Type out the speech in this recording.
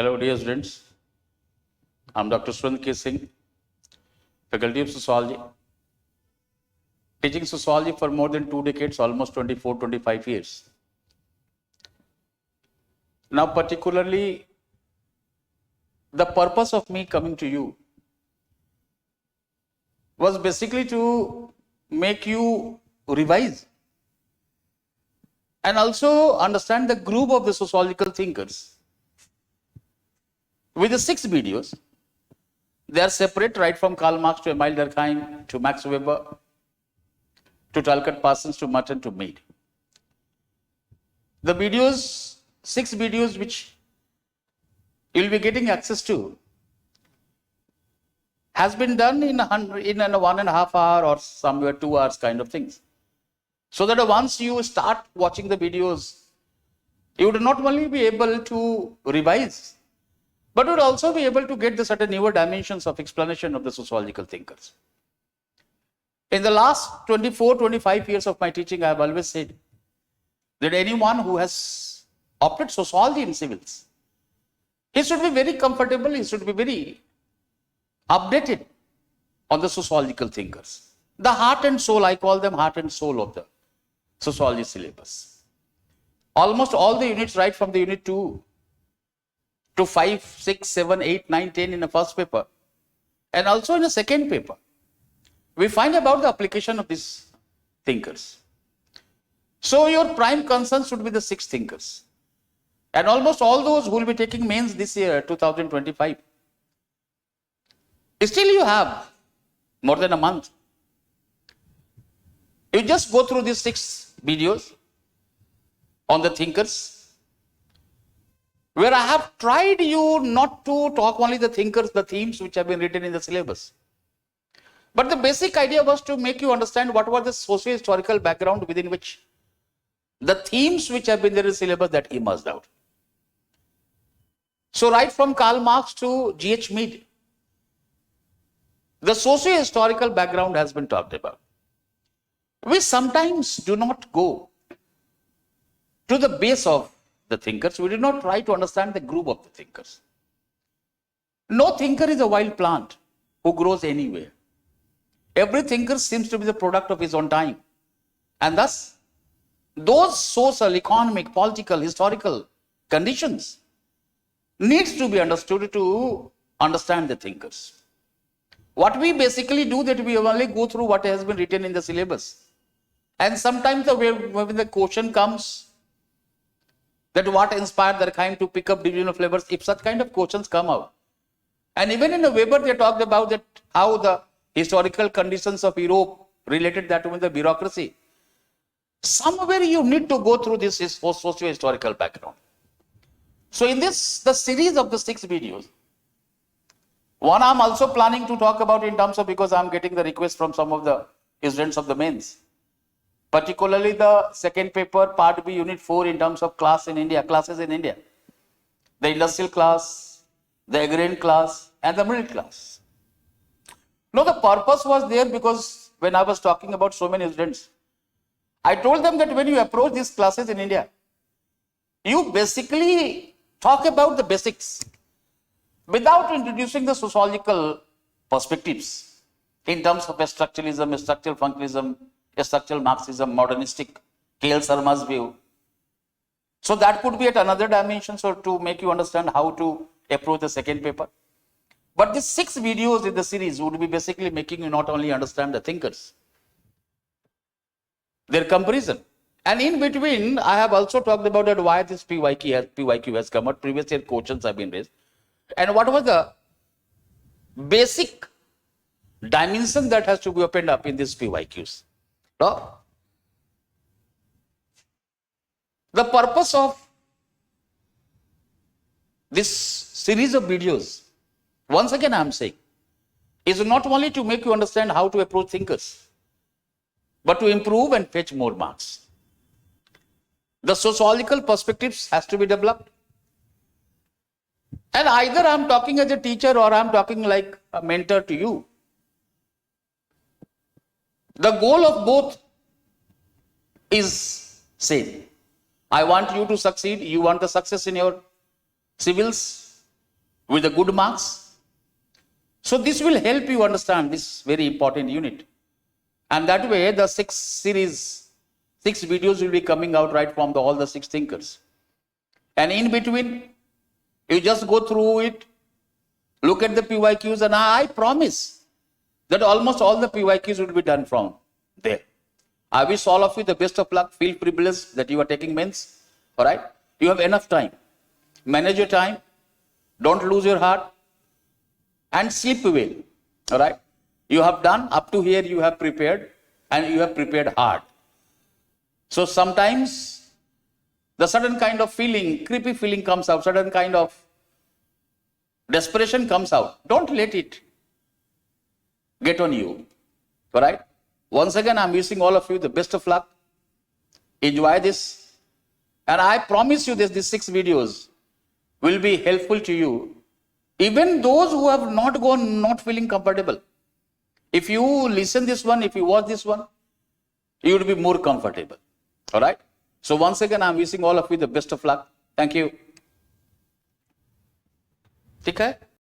Hello dear students, I am Dr. Surendra K. Singh, Faculty of Sociology, teaching sociology for more than 2 decades, almost 24-25 years. Now particularly, the purpose of me coming to you was basically to make you revise and also understand the group of the sociological thinkers. With the 6 videos, they are separate right from Karl Marx to Emile Durkheim to Max Weber to Talcott Parsons to Merton to Mead. The videos, 6 videos which you will be getting access to has been done in a 1.5 hour or somewhere 2 hours kind of things. So that once you start watching the videos, you would not only be able to revise, but would also be able to get the certain newer dimensions of explanation of the sociological thinkers. In the last 24-25 years of my teaching, I have always said that anyone who has opted sociology in civils, he should be very comfortable, he should be very updated on the sociological thinkers. The heart and soul, I call them heart and soul of the sociology syllabus. Almost all the units right from the unit 2 to 5, 6, 7, 8, 9, 10 in the first paper and also in the second paper, we find about the application of these thinkers. So your prime concern should be the 6 thinkers. And almost all those who will be taking mains this year, 2025. Still you have more than a month. You just go through these 6 videos on the thinkers, where I have tried you not to talk only the thinkers, the themes which have been written in the syllabus. But the basic idea was to make you understand what was the socio-historical background within which the themes which have been there in the syllabus that emerged out. So right from Karl Marx to G.H. Mead, the socio-historical background has been talked about. We sometimes do not go to the base of the thinkers. We did not try to understand the group of the thinkers. No thinker is a wild plant who grows anywhere. Every thinker seems to be the product of his own time. And thus, those social, economic, political, historical conditions needs to be understood to understand the thinkers. What we basically do that we only go through what has been written in the syllabus. And sometimes when the question comes, that what inspired Durkheim to pick up division of labors, if such kind of questions come out. And even in the Weber, they talked about that how the historical conditions of Europe related that with the bureaucracy. Somewhere you need to go through this socio-historical background. So in this, the series of the 6 videos, one I'm also planning to talk about in terms of, because I'm getting the request from some of the students of the mains. Particularly the second paper, part B, unit 4 in terms of classes in India. The industrial class, the agrarian class and the middle class. Now the purpose was there because when I was talking about so many students, I told them that when you approach these classes in India, you basically talk about the basics without introducing the sociological perspectives in terms of structuralism, structural functionalism, structural Marxism, modernistic, K.L. Sharma's view. So that could be at another dimension, so to make you understand how to approach the second paper. But these 6 videos in the series would be basically making you not only understand the thinkers, their comparison. And in between, I have also talked about that why this PYQ has come out. Previous year questions have been raised. And what was the basic dimension that has to be opened up in these PYQs. No? The purpose of this series of videos, once again I am saying, is not only to make you understand how to approach thinkers, but to improve and fetch more marks. The sociological perspectives has to be developed. And either I am talking as a teacher or I am talking like a mentor to you. The goal of both is same. I want you to succeed. You want the success in your civils. with the good marks. So this will help you understand this very important unit. And that way the 6 videos will be coming out right from all the 6 thinkers. And in between, you just go through it, look at the PYQs, and I promise that almost all the PYQs will be done from there. I wish all of you the best of luck. Feel privileged that you are taking mains. All right? You have enough time. Manage your time. Don't lose your heart. And sleep well. All right? You have done up to here, you have prepared, and you have prepared hard. So sometimes the certain kind of feeling, creepy feeling comes out, certain kind of desperation comes out. Don't let it get on you. All right? Once again, I'm wishing all of you the best of luck. Enjoy this. And I promise you this, these 6 videos will be helpful to you. Even those who have not feeling comfortable. If you listen this one, if you watch this one, you will be more comfortable. All right? So once again, I'm wishing all of you the best of luck. Thank you. ठीक है?